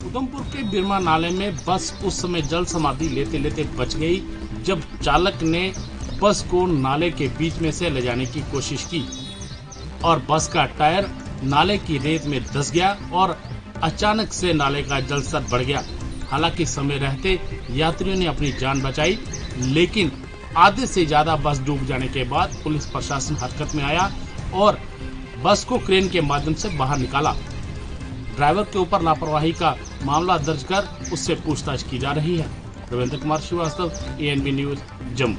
उधमपुर के बिरमा नाले में बस उस समय जल समाधि लेते लेते बच गई जब चालक ने बस को नाले के बीच में से ले जाने की कोशिश की और बस का टायर नाले की रेत में धंस गया और अचानक से नाले का जल स्तर बढ़ गया। हालांकि समय रहते यात्रियों ने अपनी जान बचाई, लेकिन आधे से ज्यादा बस डूब जाने के बाद पुलिस प्रशासन हरकत में आया और बस को क्रेन के माध्यम से बाहर निकाला। ड्राइवर के ऊपर लापरवाही का मामला दर्ज कर उससे पूछताछ की जा रही है। Ravindra Kumar Srivastava, ANB news, Jammu.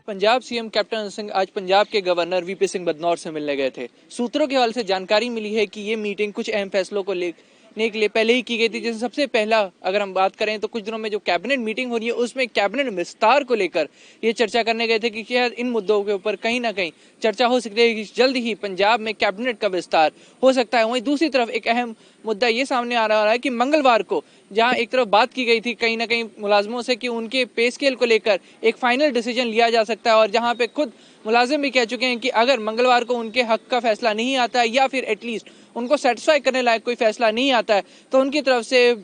Punjab CM captain Amarinder Singh आज पंजाब के गवर्नर VP सिंह बदनौर से मिलने गए थे। सूत्रों के हवाले से जानकारी मिली है कि ये मीटिंग कुछ अहम फैसलों को लेने के लिए पहले ही की गई थी। जैसे सबसे पहला अगर हम बात करें तो कुछ दिनों में जो कैबिनेट मीटिंग हो रही है उसमें कैबिनेट विस्तार को लेकर ये चर्चा करने गए थे कि शायद इन मुद्दों के ऊपर कहीं ना कहीं चर्चा हो सकती है कि जल्द ही पंजाब में कैबिनेट का विस्तार हो सकता है। वहीं दूसरी तरफ एक अहम मुद्दा ये सामने आ रहा है कि मंगलवार को जहां एक तरफ बात की गई थी कहीं ना कहीं मुलाजमों से कि उनके पे स्केल को लेकर एक फाइनल डिसीजन लिया जा सकता है और जहां पे खुद मुलाजिम भी कह चुके हैं कि अगर मंगलवार को उनके हक का फैसला नहीं आता है या फिर एटलीस्ट उनको सेटिस्फाई करने लायक कोई फैसला नहीं आता है तो उनकी तरफ से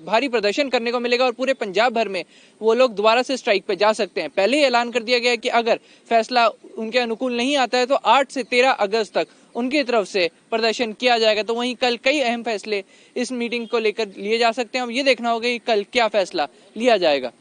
भारी प्रदर्शन करने को मिलेगा और पूरे पंजाब भर में वो लोग दोबारा से स्ट्राइक पे जा सकते हैं। पहले ही ऐलान कर दिया गया है कि अगर फैसला उनके अनुकूल नहीं आता है तो 8 से 13 अगस्त तक उनकी तरफ से प्रदर्शन किया जाएगा। तो वहीं कल कई अहम फैसले इस मीटिंग को लेकर लिए जा सकते हैं। अब ये देखना होगा कि कल क्या फैसला लिया जाएगा।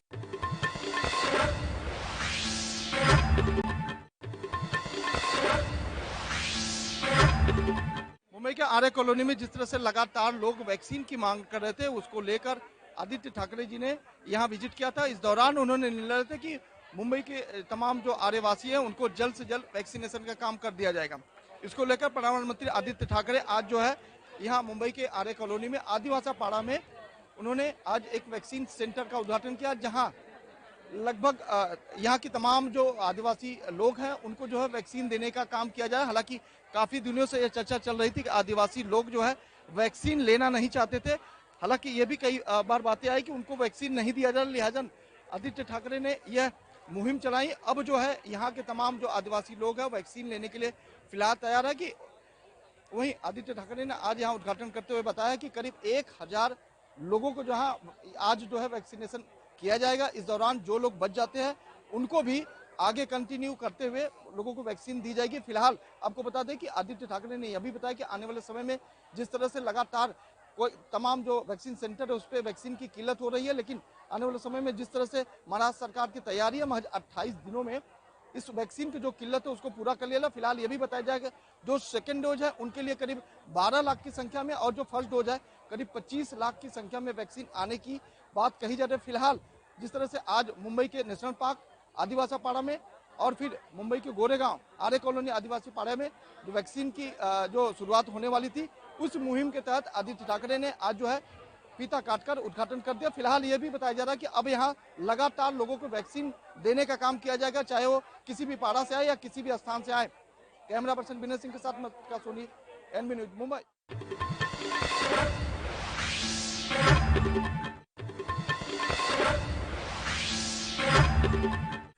मुंबई के आर्य कॉलोनी में जिस तरह से लगातार लोग वैक्सीन की मांग कर रहे थे, उसको लेकर आदित्य ठाकरे जी ने यहाँ विजिट किया था। इस दौरान उन्होंने निर्णय थे कि मुंबई के तमाम जो आर्यवासी हैं उनको जल्द से जल्द वैक्सीनेशन का काम कर दिया जाएगा। इसको लेकर प्रधानमंत्री आदित्य ठाकरे आज जो है यहाँ मुंबई के आर्य कॉलोनी में आदिवासी पाड़ा में उन्होंने आज एक वैक्सीन सेंटर का उद्घाटन किया, जहाँ लगभग यहाँ की तमाम जो आदिवासी लोग हैं उनको जो है वैक्सीन देने का काम किया जाए। हालांकि काफी दिनों से यह चर्चा चल रही थी कि आदिवासी लोग जो है वैक्सीन लेना नहीं चाहते थे। हालांकि ये भी कई बार बातें आई कि उनको वैक्सीन नहीं दिया जा रहा, लिहाजा आदित्य ठाकरे ने यह मुहिम चलाई। अब जो है यहाँ के तमाम जो आदिवासी लोग हैं वैक्सीन लेने के लिए फिलहाल तैयार है। कि वहीं आदित्य ठाकरे ने आज यहाँ उद्घाटन करते हुए बताया कि करीब 1000 लोगों को जहाँ आज जो है वैक्सीनेशन किया जाएगा। इस दौरान जो लोग बच जाते हैं उनको भी आगे कंटिन्यू करते हुए लोगों को वैक्सीन दी जाएगी। फिलहाल आपको बता दें कि आदित्य ठाकरे ने यह भी बताया कि आने वाले समय में जिस तरह से लगातार कोई तमाम जो वैक्सीन सेंटर है उस पर वैक्सीन की किल्लत हो रही है, लेकिन आने वाले समय में जिस तरह से महाराष्ट्र सरकार की तैयारी है, महज 28 दिनों में इस वैक्सीन की जो किल्लत है उसको पूरा कर लिया। फिलहाल ये भी बताया जाएगा जो सेकेंड डोज है उनके लिए करीब 12 लाख की संख्या में और जो फर्स्ट डोज है करीब 25 लाख की संख्या में वैक्सीन आने की बात कही जा रही है। फिलहाल जिस तरह से आज मुंबई के नेशनल पार्क आदिवासी पाड़ा में और फिर मुंबई के गोरेगांव आर्य कॉलोनी आदिवासी पाड़ा में जो वैक्सीन की जो शुरुआत होने वाली थी, उस मुहिम के तहत आदित्य ठाकरे ने आज जो है फीता काटकर उद्घाटन कर दिया। फिलहाल ये भी बताया जा रहा है कि अब यहाँ लगातार लोगों को वैक्सीन देने का काम किया जाएगा, चाहे वो किसी भी पाड़ा से आए या किसी भी स्थान से आए। कैमरा पर्सन विनय सिंह के साथ मैं सोनी, ANB न्यूज, मुंबई।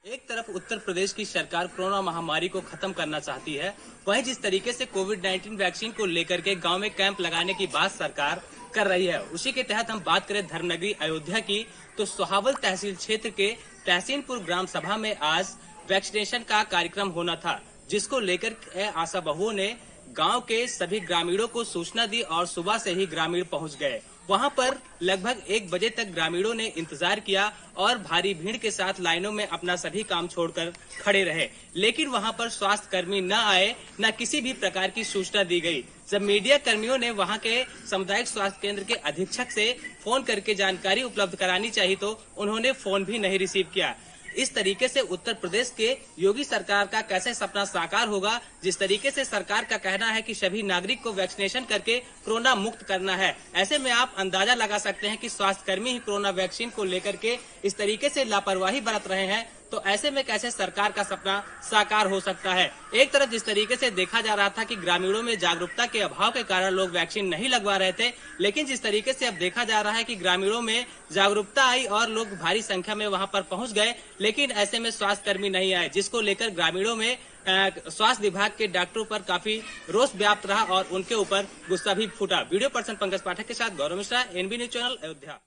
एक तरफ उत्तर प्रदेश की सरकार कोरोना महामारी को खत्म करना चाहती है, वहीं जिस तरीके से कोविड-19 वैक्सीन को लेकर के गांव में कैंप लगाने की बात सरकार कर रही है, उसी के तहत हम बात करें धर्मनगरी अयोध्या की तो सोहावल तहसील क्षेत्र के तहसीनपुर ग्राम सभा में आज वैक्सीनेशन का कार्यक्रम होना था, जिसको लेकर आशा बहुओं ने गांव के सभी ग्रामीणों को सूचना दी और सुबह से ही ग्रामीण पहुंच गए। वहां पर लगभग 1 बजे तक ग्रामीणों ने इंतजार किया और भारी भीड़ के साथ लाइनों में अपना सभी काम छोड़कर खड़े रहे, लेकिन वहां पर स्वास्थ्य कर्मी न आए, न किसी भी प्रकार की सूचना दी गई। जब मीडिया कर्मियों ने वहां के सामुदायिक स्वास्थ्य केंद्र के अधीक्षक से फोन करके जानकारी उपलब्ध करानी चाहिए तो उन्होंने फोन भी नहीं रिसीव किया। इस तरीके से उत्तर प्रदेश के योगी सरकार का कैसे सपना साकार होगा, जिस तरीके से सरकार का कहना है कि सभी नागरिक को वैक्सीनेशन करके कोरोना मुक्त करना है। ऐसे में आप अंदाजा लगा सकते हैं कि स्वास्थ्यकर्मी ही कोरोना वैक्सीन को लेकर के इस तरीके से लापरवाही बरत रहे हैं, तो ऐसे में कैसे सरकार का सपना साकार हो सकता है। एक तरफ जिस तरीके से देखा जा रहा था कि ग्रामीणों में जागरूकता के अभाव के कारण लोग वैक्सीन नहीं लगवा रहे थे, लेकिन जिस तरीके से अब देखा जा रहा है कि ग्रामीणों में जागरूकता आई और लोग भारी संख्या में वहां पर पहुंच गए, लेकिन ऐसे में स्वास्थ्य कर्मी नहीं आए, जिसको लेकर ग्रामीणों में स्वास्थ्य विभाग के डॉक्टरों पर काफी रोष व्याप्त रहा और उनके ऊपर गुस्सा भी फूटा। वीडियो पर्सन पंकज पाठक के साथ Gaurav Mishra, NB news channel, Ayodhya.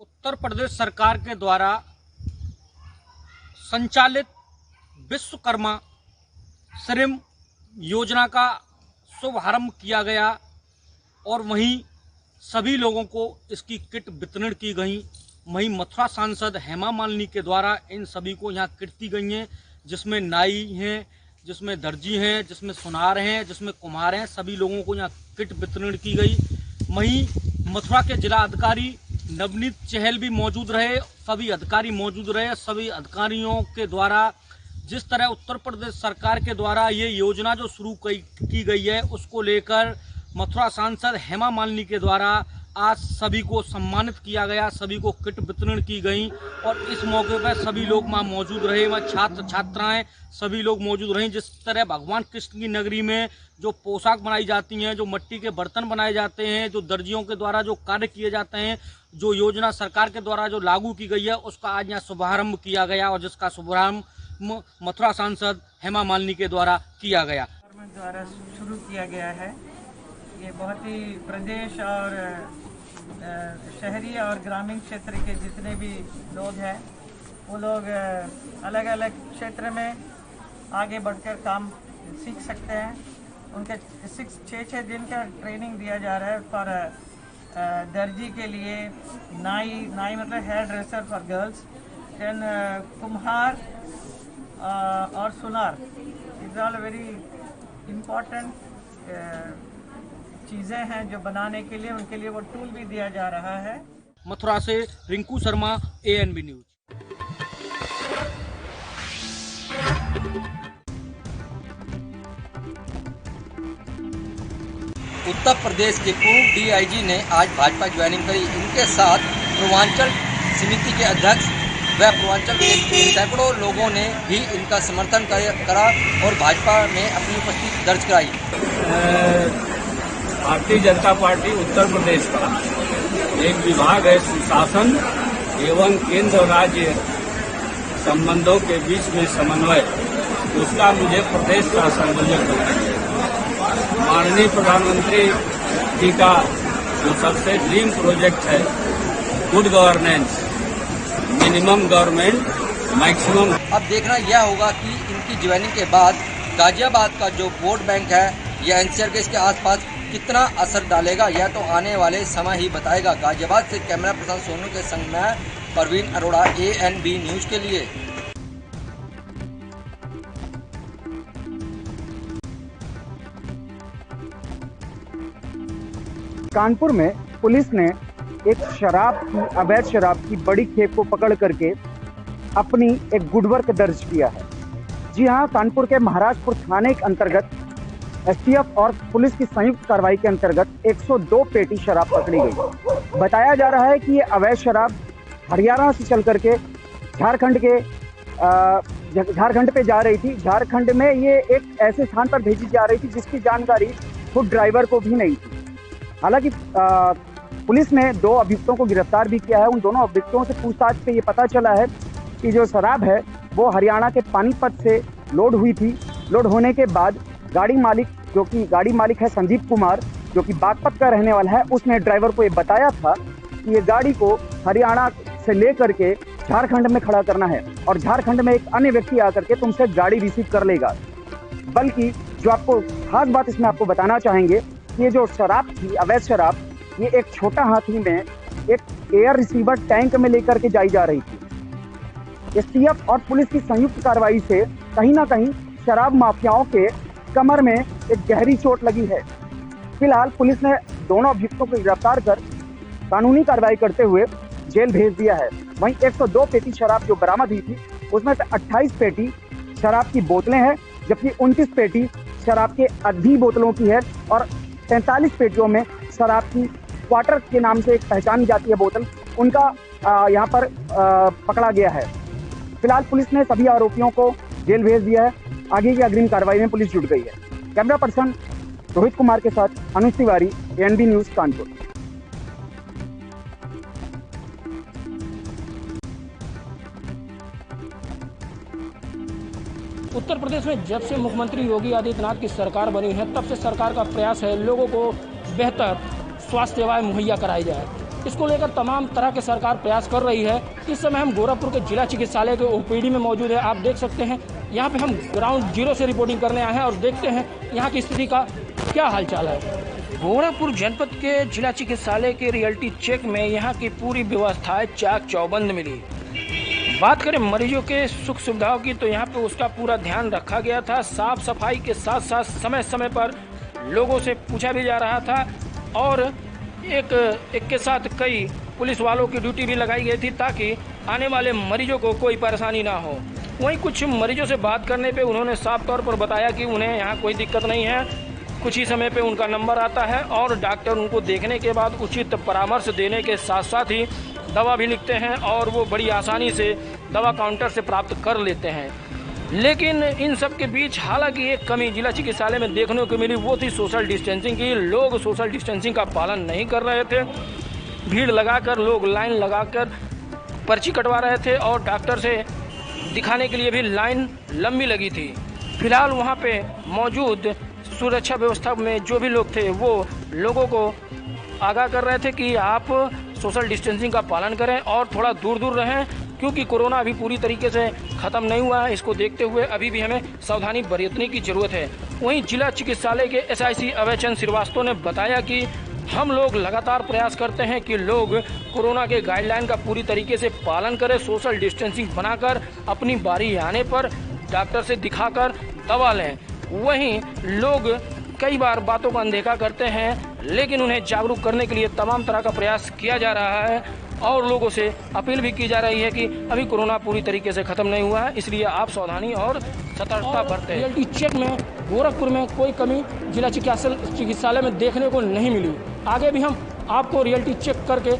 Uttar Pradesh सरकार के द्वारा संचालित विश्वकर्मा श्रम योजना का शुभारंभ किया गया और वहीं सभी लोगों को इसकी किट वितरण की गई। वहीं मथुरा सांसद हेमा मालिनी के द्वारा इन सभी को यहाँ किट दी गई हैं, जिसमें नाई हैं, जिसमें दर्जी हैं, जिसमें सुनार हैं, जिसमें कुम्हार हैं, सभी लोगों को यहाँ किट वितरण की गई। वहीं मथुरा के जिला अधिकारी नवनीत चहल भी मौजूद रहे, सभी अधिकारी मौजूद रहे। सभी अधिकारियों के द्वारा जिस तरह उत्तर प्रदेश सरकार के द्वारा ये योजना जो शुरू की गई है, उसको लेकर मथुरा सांसद हेमा मालिनी के द्वारा आज सभी को सम्मानित किया गया, सभी को किट वितरण की गई और इस मौके पर सभी लोग वहाँ मौजूद रहे, वहाँ छात्र छात्राएं सभी लोग मौजूद रहे। जिस तरह भगवान कृष्ण की नगरी में जो पोशाक बनाई जाती हैं, जो मिट्टी के बर्तन बनाए जाते हैं, जो दर्जियों के द्वारा जो कार्य किए जाते हैं, जो योजना सरकार के द्वारा जो लागू की गई है, उसका आज यहाँ शुभारम्भ किया गया और जिसका शुभारम्भ मथुरा सांसद हेमा मालिनी के द्वारा किया गया। द्वारा शुरू किया गया है। ये बहुत ही प्रदेश और शहरी और ग्रामीण क्षेत्र के जितने भी लोग हैं, वो लोग अलग अलग क्षेत्र में आगे बढ़कर काम सीख सकते हैं। उनके 6 दिन का ट्रेनिंग दिया जा रहा है फॉर दर्जी के लिए, नाई मतलब hair dresser for girls, then कुम्हार और सुनार। इज ऑल वेरी इम्पोर्टेंट चीज़ें हैं जो बनाने के लिए, उनके लिए वो टूल भी दिया जा रहा है। मथुरा से रिंकू शर्मा, एएनबी न्यूज। उत्तर प्रदेश के पूर्व डीआईजी ने आज भाजपा ज्वाइनिंग करी। इनके साथ पूर्वांचल समिति के अध्यक्ष व पूर्वांचल के सैकड़ों लोगों ने भी इनका समर्थन करा और भाजपा में अपनी उपस्थिति दर्ज कराई। भारतीय जनता पार्टी उत्तर प्रदेश का एक विभाग है सुशासन एवं केंद्र राज्य संबंधों के बीच में समन्वय, उसका मुझे प्रदेश का संयोजक बनाया गया। माननीय प्रधानमंत्री जी का जो सबसे ड्रीम प्रोजेक्ट है, good governance, minimum government, maximum. अब देखना यह होगा कि इनकी ज्वाइनिंग के बाद गाजियाबाद का जो वोट बैंक है यह एनसीआर के इसके आसपास कितना असर डालेगा, यह तो आने वाले समय ही बताएगा। गाजियाबाद से कैमरा पर्सन सोनू के संग में परवीन अरोड़ा, एएनबी न्यूज के लिए। कानपुर में पुलिस ने एक अवैध शराब की बड़ी खेप को पकड़ करके अपनी एक गुड वर्क दर्ज किया है। जी हाँ, कानपुर के महाराजपुर थाने के अंतर्गत एसटीएफ और पुलिस की संयुक्त कार्रवाई के अंतर्गत 102 पेटी शराब पकड़ी गई। बताया जा रहा है कि ये अवैध शराब हरियाणा से चल करके झारखंड पे जा रही थी। झारखंड में ये एक ऐसे स्थान पर भेजी जा रही थी जिसकी जानकारी खुद ड्राइवर को भी नहीं थी। हालांकि पुलिस ने 2 अभियुक्तों को गिरफ्तार भी किया है। उन दोनों अभियुक्तों से पूछताछ पे ये पता चला है कि जो शराब है वो हरियाणा के पानीपत से लोड हुई थी। लोड होने के बाद गाड़ी मालिक है संदीप कुमार, जो कि बागपत का रहने वाला है, उसने ड्राइवर को ये बताया था कि ये गाड़ी को हरियाणा से ले करके झारखंड में खड़ा करना है और झारखंड में एक अन्य व्यक्ति आकर के तुमसे गाड़ी रिसीव कर लेगा। बल्कि जो आपको खास बात इसमें आपको बताना चाहेंगे, ये जो शराब थी, अवैध शराब, ये एक छोटा हाथी में एक एयर रिसीवर टैंक में लेकर के जाई जा रही थी। एसटीएफ और पुलिस की संयुक्त कार्रवाई से कहीं ना कहीं शराब माफियाओं के कमर में एक गहरी चोट लगी है। फिलहाल पुलिस ने दोनों अभियुक्तों को गिरफ्तार कर कानूनी कार्रवाई करते हुए जेल भेज दिया है। वहीं 102 पेटी शराब जो बरामद हुई थी उसमें से 28 पेटी शराब की बोतलें हैं, जबकि 29 पेटी शराब के आधी बोतलों की है और 43 पेटियों में शराब की क्वार्टर के नाम से एक पहचानी जाती है बोतल, उनका यहाँ पर पकड़ा गया है। फिलहाल पुलिस ने सभी आरोपियों को जेल भेज दिया है। आगे की अग्रिम कार्रवाई में पुलिस जुट गई है। कैमरा पर्सन रोहित कुमार के साथ अनुज तिवारी, एएनबी न्यूज कानपुर। उत्तर प्रदेश में जब से मुख्यमंत्री योगी आदित्यनाथ की सरकार बनी है तब से सरकार का प्रयास है लोगों को बेहतर स्वास्थ्य सेवाएं मुहैया कराई जाए। इसको लेकर तमाम तरह के सरकार प्रयास कर रही है। इस समय हम गोरखपुर के जिला चिकित्सालय के ओपीडी में मौजूद है। आप देख सकते हैं यहाँ पे हम ग्राउंड जीरो से रिपोर्टिंग करने आए हैं और देखते हैं यहाँ की स्थिति का क्या हालचाल है। गोरखपुर जनपद के जिला चिकित्सालय के रियलिटी चेक में यहाँ की पूरी व्यवस्थाएं चाक चौबंद मिली। बात करें मरीजों के सुख सुविधाओं की तो यहाँ पे उसका पूरा ध्यान रखा गया था। साफ सफाई के साथ साथ समय समय पर लोगों से पूछा भी जा रहा था और एक के साथ कई पुलिस वालों की ड्यूटी भी लगाई गई थी ताकि आने वाले मरीजों को कोई परेशानी ना हो। वहीं कुछ मरीजों से बात करने पे उन्होंने साफ तौर पर बताया कि उन्हें यहाँ कोई दिक्कत नहीं है, कुछ ही समय पे उनका नंबर आता है और डॉक्टर उनको देखने के बाद उचित परामर्श देने के साथ साथ ही दवा भी लिखते हैं और वो बड़ी आसानी से दवा काउंटर से प्राप्त कर लेते हैं। लेकिन इन सब के बीच हालांकि एक कमी जिला चिकित्सालय में देखने को मिली, वो थी सोशल डिस्टेंसिंग की। लोग सोशल डिस्टेंसिंग का पालन नहीं कर रहे थे। भीड़ लगाकर लोग लाइन लगाकर पर्ची कटवा रहे थे और डॉक्टर से दिखाने के लिए भी लाइन लंबी लगी थी। फिलहाल वहाँ पे मौजूद सुरक्षा व्यवस्था में जो भी लोग थे वो लोगों को आगाह कर रहे थे कि आप सोशल डिस्टेंसिंग का पालन करें और थोड़ा दूर दूर रहें, क्योंकि कोरोना अभी पूरी तरीके से ख़त्म नहीं हुआ है। इसको देखते हुए अभी भी हमें सावधानी बरतने की ज़रूरत है। वहीं जिला चिकित्सालय के एसआईसी अभय चंद्र श्रीवास्तव ने बताया कि हम लोग लगातार प्रयास करते हैं कि लोग कोरोना के गाइडलाइन का पूरी तरीके से पालन करें, सोशल डिस्टेंसिंग बनाकर अपनी बारी आने पर डॉक्टर से दिखाकर दवा लें। वहीं लोग कई बार बातों का अनदेखा करते हैं, लेकिन उन्हें जागरूक करने के लिए तमाम तरह का प्रयास किया जा रहा है और लोगों से अपील भी की जा रही है कि अभी कोरोना पूरी तरीके से खत्म नहीं हुआ है, इसलिए आप सावधानी और सतर्कता बरतें। रियलिटी चेक में गोरखपुर में कोई कमी जिला चिकित्सालय में देखने को नहीं मिली। आगे भी हम आपको रियलिटी चेक करके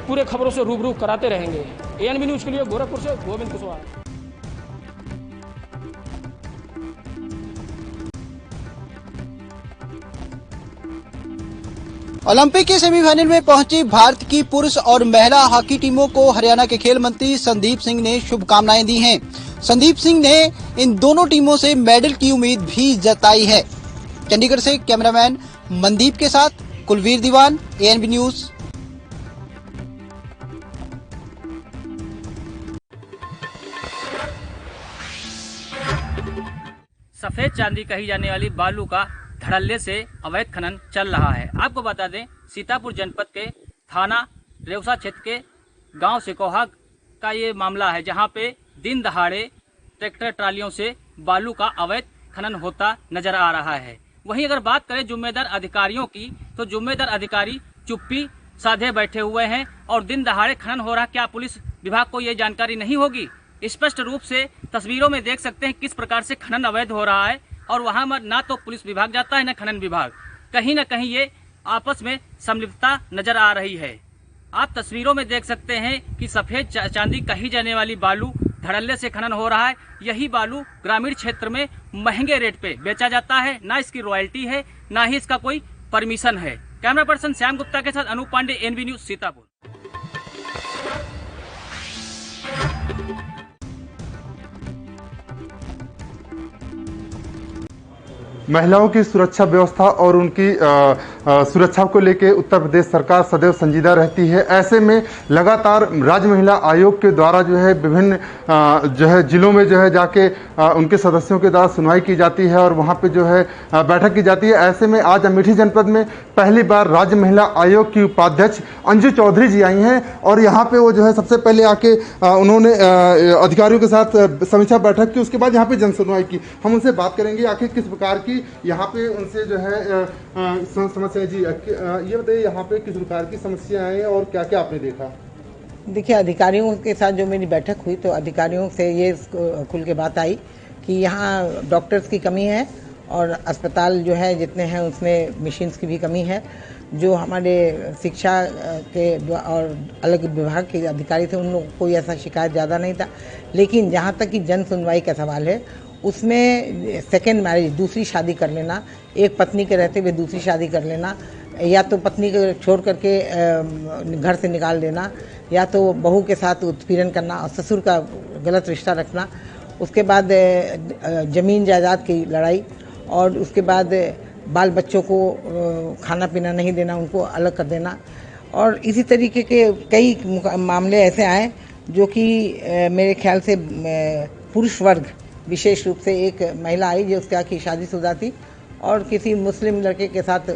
पूरे खबरों से रूबरू कराते रहेंगे। एएनबी न्यूज के लिए गोरखपुर से गोविंद कुशवाहा। ओलंपिक के सेमीफाइनल में पहुंची भारत की पुरुष और महिला हॉकी टीमों को हरियाणा के खेल मंत्री संदीप सिंह ने शुभकामनाएं दी हैं। संदीप सिंह ने इन दोनों टीमों से मेडल की उम्मीद भी जताई है। चंडीगढ़ से कैमरामैन मनदीप के साथ कुलवीर दीवान, एएनबी न्यूज। सफेद चांदी कही जाने वाली बालू का धड़ल्ले से अवैध खनन चल रहा है। आपको बता दें, सीतापुर जनपद के थाना रेवसा क्षेत्र के गांव सिकोहा का ये मामला है, जहां पे दिन दहाड़े ट्रैक्टर ट्रालियों से बालू का अवैध खनन होता नजर आ रहा है। वहीं अगर बात करें जिम्मेदार अधिकारियों की, तो जिम्मेदार अधिकारी चुप्पी साधे बैठे हुए हैं और दिन दहाड़े खनन हो रहा। क्या पुलिस विभाग को ये जानकारी नहीं होगी? स्पष्ट रूप से तस्वीरों में देख सकते हैं किस प्रकार से खनन अवैध हो रहा है और वहां ना तो पुलिस विभाग जाता है, न खनन विभाग। कहीं न कहीं ये आपस में संलिप्तता नजर आ रही है। आप तस्वीरों में देख सकते हैं कि सफेद चांदी कही जाने वाली बालू धड़ल्ले से खनन हो रहा है। यही बालू ग्रामीण क्षेत्र में महंगे रेट पे बेचा जाता है, ना इसकी रॉयल्टी है, ना ही इसका कोई परमिशन है। कैमरा पर्सन श्याम गुप्ता के साथ अनूप पांडे, एएनबी न्यूज, सीतापुर। महिलाओं की सुरक्षा व्यवस्था और उनकी सुरक्षा को लेकर उत्तर प्रदेश सरकार सदैव संजीदा रहती है। ऐसे में लगातार राज्य महिला आयोग के द्वारा जो है विभिन्न जो है जिलों में जो है जाके उनके सदस्यों के द्वारा सुनवाई की जाती है और वहां पे जो है बैठक की जाती है। ऐसे में आज अमेठी जनपद में पहली बार राज्य महिला आयोग की उपाध्यक्ष अंजू चौधरी जी आई हैं और यहाँ पे वो जो है सबसे पहले आके उन्होंने अधिकारियों के साथ समीक्षा बैठक की, उसके बाद यहाँ पे जनसुनवाई की। हम उनसे बात करेंगे आखिर किस प्रकार की यहाँ पे उनसे जो है समस्या महाशय जी, ये बताइए यहाँ पे किस प्रकार की समस्या है और क्या क्या आपने देखा? देखिए, अधिकारियों के साथ जो मेरी बैठक हुई तो अधिकारियों से ये खुल के बात आई कि यहाँ डॉक्टर्स की कमी है और अस्पताल जो है जितने हैं उसमें मशीन्स की भी कमी है। जो हमारे शिक्षा के और अलग विभाग के अधिकारी थे उन लोगों को कोई ऐसा शिकायत ज़्यादा नहीं था, लेकिन जहाँ तक कि जन सुनवाई का सवाल है उसमें सेकेंड मैरिज, दूसरी शादी कर लेना, एक पत्नी के रहते हुए दूसरी शादी कर लेना, या तो पत्नी को छोड़ करके घर से निकाल देना, या तो बहू के साथ उत्पीड़न करना और ससुर का गलत रिश्ता रखना, उसके बाद ज़मीन जायदाद की लड़ाई, और उसके बाद बाल बच्चों को खाना पीना नहीं देना, उनको अलग कर देना, और इसी तरीके के कई मामले ऐसे आए जो कि मेरे ख्याल से पुरुष वर्ग, विशेष रूप से एक महिला आई जो उसका की शादीशुदा थी और किसी मुस्लिम लड़के के साथ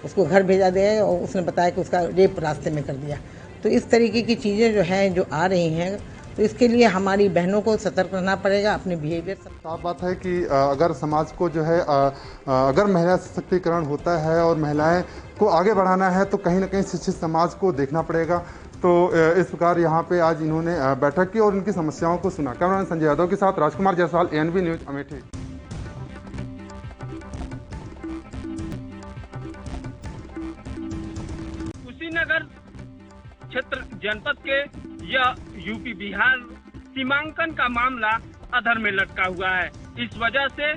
उसको घर भेजा दिया और उसने बताया कि उसका रेप रास्ते में कर दिया। तो इस तरीके की चीज़ें जो हैं जो आ रही हैं, तो इसके लिए हमारी बहनों को सतर्क रहना पड़ेगा, अपने बिहेवियर। साफ बात है कि अगर समाज को जो है अगर महिला सशक्तिकरण होता है और महिलाएं को आगे बढ़ाना है तो कहीं ना कहीं शिक्षित समाज को देखना पड़ेगा। तो इस प्रकार यहाँ पे आज इन्होंने बैठक की और उनकी समस्याओं को सुना। कैमरामैन संजय यादव के साथ राजकुमार जायसवाल, ANB न्यूज, अमेठी। कुशीनगर क्षेत्र जनपद के यह यूपी बिहार सीमांकन का मामला अधर में लटका हुआ है। इस वजह से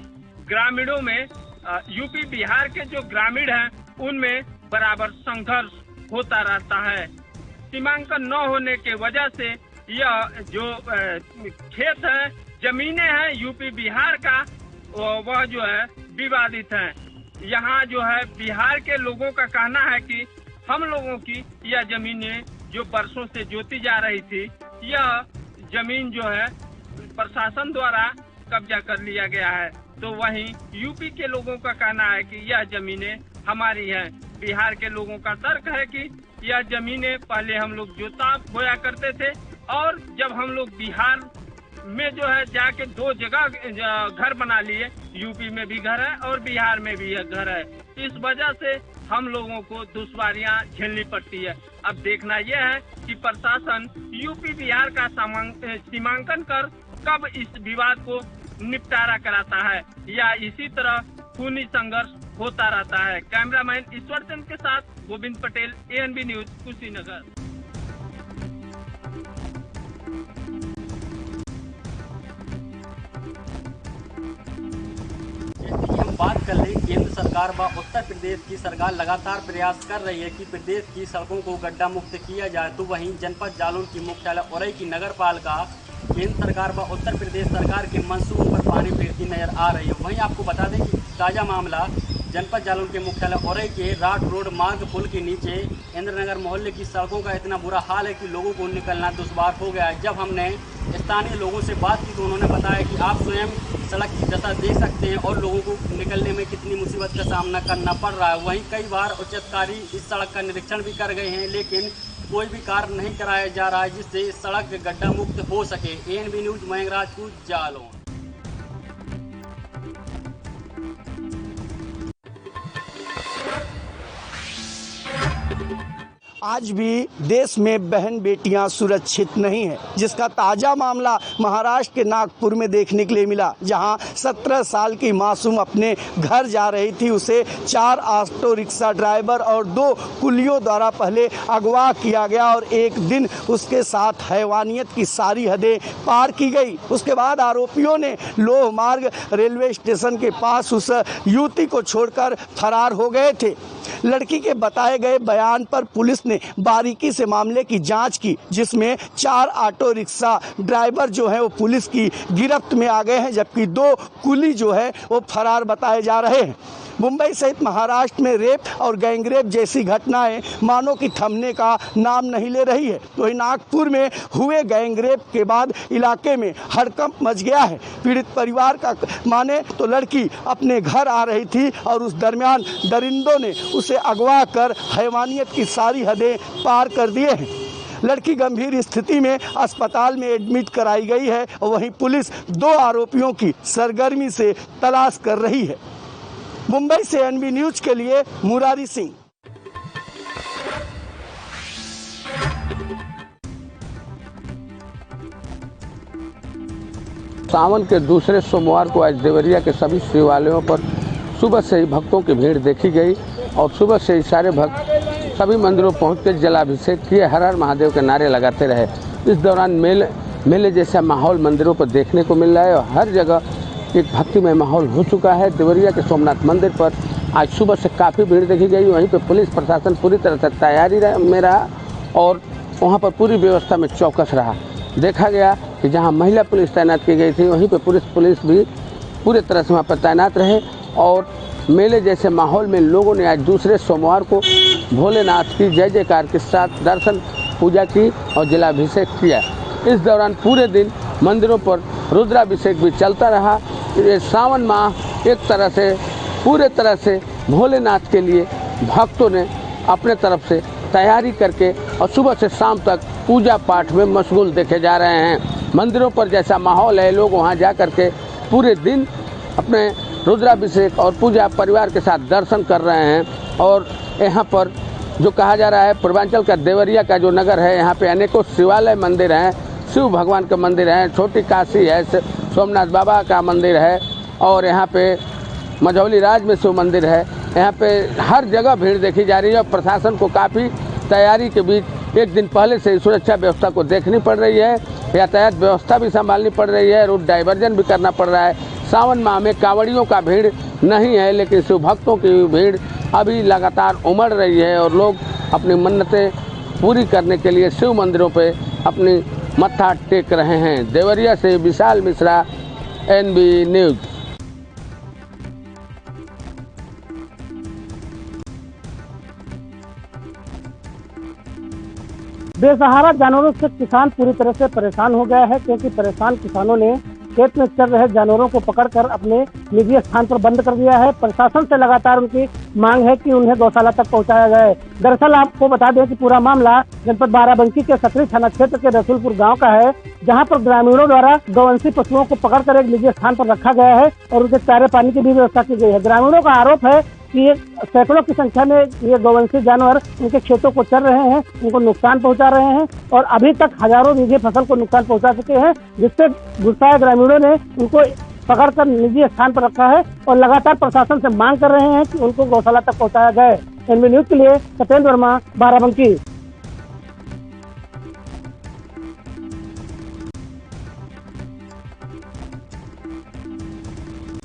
ग्रामीणों में यूपी बिहार के जो ग्रामीण हैं उनमें बराबर संघर्ष होता रहता है। सीमांकन न होने के वजह से यह जो खेत है, जमीनें हैं यूपी बिहार का, वह जो है विवादित हैं। यहाँ जो है बिहार के लोगों का कहना है कि हम लोगों की यह जमीनें जो बरसों से जोती जा रही थी, यह जमीन जो है प्रशासन द्वारा कब्जा कर लिया गया है। तो वहीं यूपी के लोगों का कहना है कि यह जमीनें हमारी हैं। बिहार के लोगों का तर्क है कि यह जमीनें पहले हम लोग जोता बोया करते थे और जब हम लोग बिहार में जो है जाके 2 जगह घर बना लिए, यूपी में भी घर है और बिहार में भी घर है, इस वजह से हम लोगों को दुश्वारियां झेलनी पड़ती है। अब देखना यह है कि प्रशासन यूपी बिहार का सीमांकन कर कब इस विवाद को निपटारा कराता है या इसी तरह खूनी संघर्ष होता रहता है। कैमरामैन ईश्वर चंद के साथ गोविंद पटेल, ANB न्यूज, कुशीनगर। हम बात कर ले केंद्र सरकार व उत्तर प्रदेश की सरकार लगातार प्रयास कर रही है कि प्रदेश की सड़कों को गड्ढा मुक्त किया जाए, तो वहीं जनपद जालौन की मुख्यालय औरई की नगर पालिका केंद्र सरकार व उत्तर प्रदेश सरकार के मंसूबों पर पानी फेरती नजर आ रही है। वहीं आपको बता दें कि ताज़ा मामला जनपद जालौन के मुख्यालय औरई के राट रोड मार्ग पुल के नीचे इंद्रनगर मोहल्ले की सड़कों का इतना बुरा हाल है कि लोगों को निकलना दुश्वार हो गया है। जब हमने स्थानीय लोगों से बात की तो उन्होंने बताया कि आप स्वयं सड़क की दशा देख सकते हैं और लोगों को निकलने में कितनी मुसीबत का सामना करना पड़ रहा है। वहीं कई बार उच्चाधिकारी इस सड़क का निरीक्षण भी कर गए हैं, लेकिन कोई भी कार्य नहीं कराया जा रहा है जिससे इस सड़क गड्ढा मुक्त हो सके। ANB news, Mayank Rajput, Jalaun. आज भी देश में बहन बेटियां सुरक्षित नहीं हैं, जिसका ताज़ा मामला महाराष्ट्र के नागपुर में देखने के लिए मिला, जहां 17 साल की मासूम अपने घर जा रही थी। उसे 4 ऑटो रिक्शा ड्राइवर और 2 कुलियों द्वारा पहले अगवा किया गया और एक दिन उसके साथ हैवानियत की सारी हदें पार की गई। उसके बाद आरोपियों ने लोह मार्ग रेलवे स्टेशन के पास उस युवती को छोड़कर फरार हो गए थे। लड़की के बताए गए बयान पर पुलिस ने बारीकी से मामले की जांच की, जिसमें 4 ऑटो रिक्शा ड्राइवर जो है वो पुलिस की गिरफ्त में आ गए हैं, जबकि 2 कुली जो है वो फरार बताए जा रहे हैं। मुंबई सहित महाराष्ट्र में रेप और गैंगरेप जैसी घटनाएं मानो कि थमने का नाम नहीं ले रही है। तो नागपुर में हुए गैंगरेप के बाद इलाके में हड़कंप मच गया है। पीड़ित परिवार का माने तो लड़की अपने घर आ रही थी और उस दरमियान दरिंदों ने उसे अगवा कर हैवानियत की सारी हदें पार कर दिए हैं। लड़की गंभीर स्थिति में अस्पताल में एडमिट कराई गई है और वहीं पुलिस 2 आरोपियों की सरगर्मी से तलाश कर रही है। मुंबई से ANB न्यूज के लिए मुरारी सिंह। सावन के दूसरे सोमवार को आज देवरिया के सभी शिवालयों पर सुबह से ही भक्तों की भीड़ देखी गई और सुबह से ही सारे भक्त सभी मंदिरों पहुँच कर जलाभिषेक किए, हर हर महादेव के नारे लगाते रहे। इस दौरान मेले जैसा माहौल मंदिरों पर देखने को मिल रहा है और हर जगह एक भक्तिमय माहौल हो चुका है। देवरिया के सोमनाथ मंदिर पर आज सुबह से काफ़ी भीड़ देखी गई। वहीं पर पुलिस प्रशासन पूरी तरह से तैयारी में रहा और वहाँ पर पूरी व्यवस्था में चौकस रहा। देखा गया कि जहाँ महिला पुलिस तैनात की गई थी वहीं पर पुलिस भी पूरी तरह से वहाँ पर तैनात रहे और मेले जैसे माहौल में लोगों ने आज दूसरे सोमवार को भोलेनाथ की जय जयकार के साथ दर्शन पूजा की और जलाभिषेक किया। इस दौरान पूरे दिन मंदिरों पर रुद्राभिषेक भी चलता रहा। ये सावन माह एक तरह से पूरे तरह से भोलेनाथ के लिए भक्तों ने अपने तरफ से तैयारी करके और सुबह से शाम तक पूजा पाठ में मशगूल देखे जा रहे हैं। मंदिरों पर जैसा माहौल है, लोग वहां जा करके पूरे दिन अपने रुद्राभिषेक और पूजा परिवार के साथ दर्शन कर रहे हैं। और यहाँ पर जो कहा जा रहा है पूर्वांचल का देवरिया का जो नगर है, यहाँ पे अनेकों शिवालय मंदिर हैं, शिव भगवान का मंदिर है, छोटी काशी है, सोमनाथ बाबा का मंदिर है और यहाँ पे मझौली राज में शिव मंदिर है। यहाँ पे हर जगह भीड़ देखी जा रही है और प्रशासन को काफ़ी तैयारी के बीच एक दिन पहले से सुरक्षा व्यवस्था को देखनी पड़ रही है, यातायात व्यवस्था भी संभालनी पड़ रही है, रूट डाइवर्जन भी करना पड़ रहा है। सावन माह में कांवड़ियों का भीड़ नहीं है, लेकिन शिव भक्तों की भीड़ अभी लगातार उमड़ रही है और लोग अपनी मन्नतें पूरी करने के लिए शिव मंदिरों पे अपनी मत्था टेक रहे हैं। देवरिया से विशाल मिश्रा, NB न्यूज। बेसहारा जानवरों से किसान पूरी तरह से परेशान हो गया है, क्योंकि परेशान किसानों ने खेत में चल रहे जानवरों को पकड़कर अपने निजी स्थान पर बंद कर दिया है। प्रशासन से लगातार उनकी मांग है कि उन्हें गौशाला तक पहुंचाया जाए। दरअसल आपको बता दें कि पूरा मामला जनपद बाराबंकी के सकरी थाना क्षेत्र के रसूलपुर गांव का है, जहां पर ग्रामीणों द्वारा गौवंशी पशुओं को पकड़कर एक निजी स्थान पर रखा गया है और उनके चारे पानी की भी व्यवस्था की गई है। ग्रामीणों का आरोप है कि ये सैकड़ों की संख्या में ये गौवंशी जानवर उनके खेतों को चर रहे हैं, उनको नुकसान पहुंचा रहे हैं और अभी तक हजारों बीघे फसल को नुकसान पहुंचा चुके हैं, जिससे गुस्साए ग्रामीणों ने उनको पकड़कर निजी स्थान पर रखा है और लगातार प्रशासन से मांग कर रहे हैं कि उनको गौशाला तक पहुंचाया जाए। NB न्यूज के लिए सत्येंद्र वर्मा, बाराबंकी।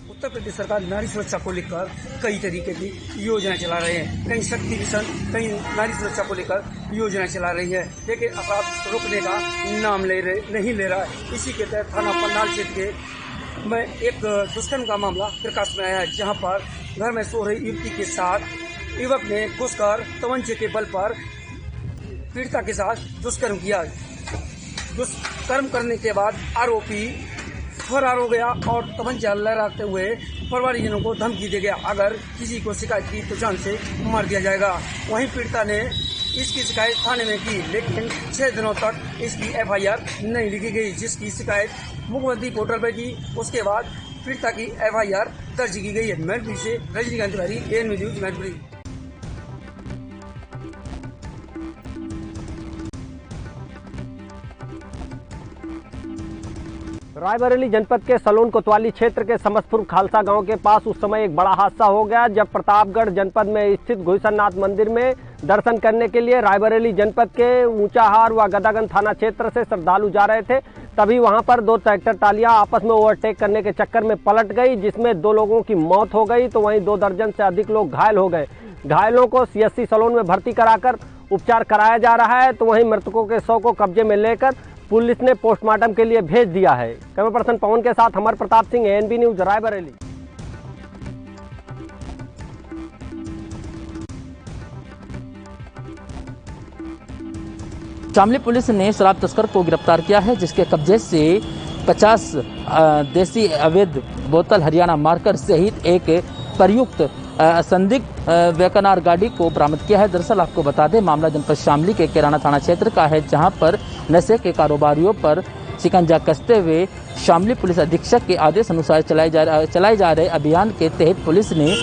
उत्तर प्रदेश सरकार नारी सुरक्षा को लेकर कई तरीके की योजना चला रहे हैं। कहीं शक्ति मिशन, कहीं नारी सुरक्षा को लेकर योजना चला रही है, लेकिन अपराध रोकने का नाम नहीं ले रहा है। इसी के तहत थाना पन्नाल क्षेत्र में एक दुष्कर्म का मामला प्रकाश में आया है, जहां पर घर में सो रही युवती के साथ युवक ने घुसकर तमंचे के बल पर पीड़िता के साथ दुष्कर्म किया। दुष्कर्म करने के बाद आरोपी फरार हो गया और तमंचा लहराते हुए परिवारजनों को धमकी दे गया, अगर किसी को शिकायत की तो जान से मार दिया जाएगा। वहीं पीड़िता ने इसकी शिकायत थाने में की, लेकिन 6 दिनों तक इसकी FIR नहीं लिखी गई, जिसकी शिकायत मुख्यमंत्री पोर्टल पर की। उसके बाद पीड़िता की FIR दर्ज की गई है। मैनपुरी से रजनीकांत तिवारी, NB न्यूज, मैनपुरी। रायबरेली जनपद के सलोन कोतवाली क्षेत्र के समस्तपुर खालसा गांव के पास उस समय एक बड़ा हादसा हो गया, जब प्रतापगढ़ जनपद में स्थित घुईसरनाथ मंदिर में दर्शन करने के लिए रायबरेली जनपद के ऊंचाहार व गदागन थाना क्षेत्र से श्रद्धालु जा रहे थे। तभी वहां पर 2 ट्रैक्टर ट्रालियां आपस में ओवरटेक करने के चक्कर में पलट गई, जिसमें 2 लोगों की मौत हो गई तो वहीं 2 दर्जन से अधिक लोग घायल हो गए। घायलों को CSC सलोन में भर्ती कराकर उपचार कराया जा रहा है, तो वहीं मृतकों के शव को कब्जे में लेकर पुलिस ने पोस्टमार्टम के लिए भेज दिया है। कैमरा पर्सन पवन के साथ Amar Pratap Singh, NB news, Raebareli. Shamli police ने शराब तस्कर को गिरफ्तार किया है, जिसके कब्जे से 50 देसी अवैध बोतल हरियाणा मार्कर सहित एक प्रयुक्त संदिग्ध वैगनार गाड़ी को बरामद किया है। दरअसल आपको बता दें, मामला जनपद शामली के कैराना थाना क्षेत्र का है, जहां पर नशे के कारोबारियों पर शिकंजा कसते हुए शामली पुलिस अधीक्षक के आदेश अनुसार चलाए जा रहे अभियान के तहत पुलिस ने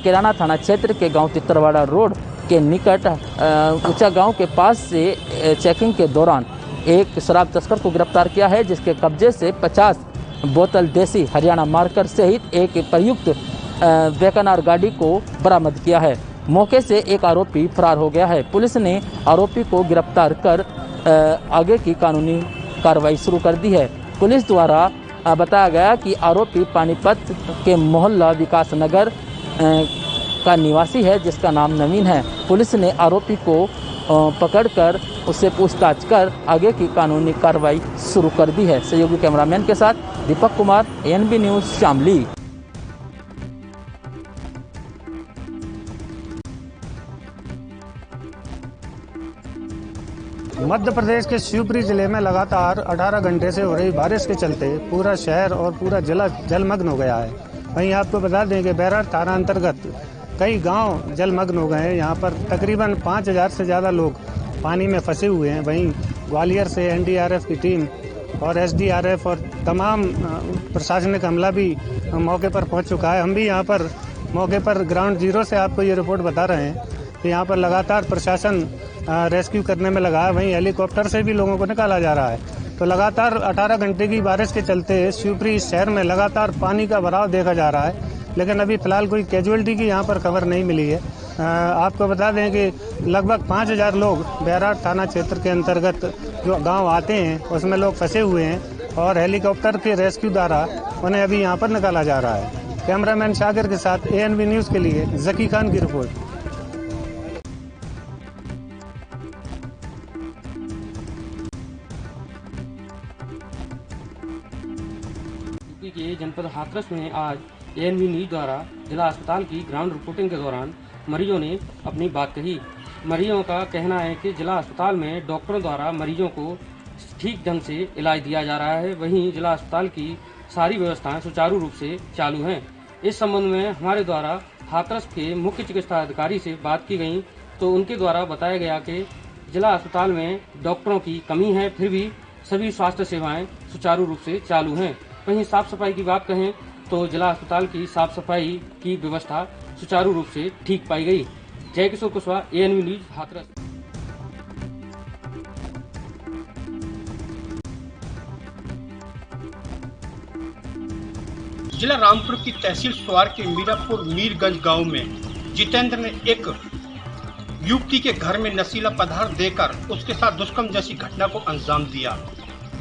कैराना थाना क्षेत्र के गांव तितरवाड़ा रोड के निकट ऊंचा गांव के पास से चेकिंग के दौरान एक शराब तस्कर को गिरफ्तार किया है, जिसके कब्जे से 50 बोतल देसी हरियाणा मार्कर सहित एक प्रयुक्त वैगनआर गाड़ी को बरामद किया है। मौके से एक आरोपी फरार हो गया है। पुलिस ने आरोपी को गिरफ्तार कर आगे की कानूनी कार्रवाई शुरू कर दी है। पुलिस द्वारा बताया गया कि आरोपी पानीपत के मोहल्ला विकास नगर का निवासी है, जिसका नाम नवीन है। पुलिस ने आरोपी को पकड़कर उससे पूछताछ कर आगे की कानूनी कार्रवाई शुरू कर दी है। सहयोगी कैमरामैन के साथ दीपक कुमार, ANB न्यूज़, शामली। मध्य प्रदेश के शिवपुरी जिले में लगातार 18 घंटे से हो रही बारिश के चलते पूरा शहर और पूरा जिला जलमग्न हो गया है। वहीं आपको बता दें कि बैराज थाना अंतर्गत कई गांव जलमग्न हो गए हैं। यहाँ पर तकरीबन 5000 से ज़्यादा लोग पानी में फंसे हुए हैं। वहीं ग्वालियर से NDRF की टीम और SDRF और तमाम प्रशासनिक अमला भी मौके पर पहुँच चुका है। हम भी यहाँ पर मौके पर ग्राउंड जीरो से आपको ये रिपोर्ट बता रहे हैं कि यहाँ पर लगातार प्रशासन रेस्क्यू करने में लगा है। वहीं हेलीकॉप्टर से भी लोगों को निकाला जा रहा है। तो लगातार 18 घंटे की बारिश के चलते शिवपुरी शहर में लगातार पानी का भराव देखा जा रहा है, लेकिन अभी फिलहाल कोई कैजुअलिटी की यहाँ पर खबर नहीं मिली है। आपको बता दें कि लगभग 5000 लोग बैराज थाना क्षेत्र के अंतर्गत जो गांव आते हैं उसमें लोग फंसे हुए हैं और हेलीकॉप्टर के रेस्क्यू द्वारा उन्हें अभी यहाँ पर निकाला जा रहा है। कैमरामैन शागिर के साथ ANB न्यूज़ के लिए जकी खान की रिपोर्ट। के जनपद हाथरस में आज ANB न्यूज़ द्वारा जिला अस्पताल की ग्राउंड रिपोर्टिंग के दौरान मरीजों ने अपनी बात कही। मरीजों का कहना है कि जिला अस्पताल में डॉक्टरों द्वारा मरीजों को ठीक ढंग से इलाज दिया जा रहा है। वहीं जिला अस्पताल की सारी व्यवस्थाएं सुचारू रूप से चालू हैं। इस संबंध में हमारे द्वारा हाथरस के मुख्य चिकित्सा अधिकारी से बात की गई तो उनके द्वारा बताया गया कि जिला अस्पताल में डॉक्टरों की कमी है, फिर भी सभी स्वास्थ्य सेवाएं सुचारू रूप से चालू हैं। वहीं साफ सफाई की बात कहें तो जिला अस्पताल की साफ सफाई की व्यवस्था सुचारू रूप से ठीक पाई गई। जय किशोर कुशवाहा, ANB न्यूज़, हाथरस। जिला रामपुर की तहसील स्वार के मीरापुर मीरगंज गांव में जितेंद्र ने एक युवती के घर में नशीला पदार्थ देकर उसके साथ दुष्कर्म जैसी घटना को अंजाम दिया।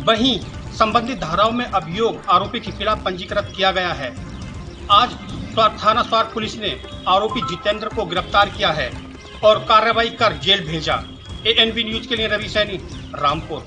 वहीं संबंधित धाराओं में अभियोग आरोपी के खिलाफ पंजीकृत किया गया है। आज थाना स्वार पुलिस ने आरोपी जितेंद्र को गिरफ्तार किया है और कार्रवाई कर जेल भेजा। ANB न्यूज़ के लिए रवि सैनी, रामपुर।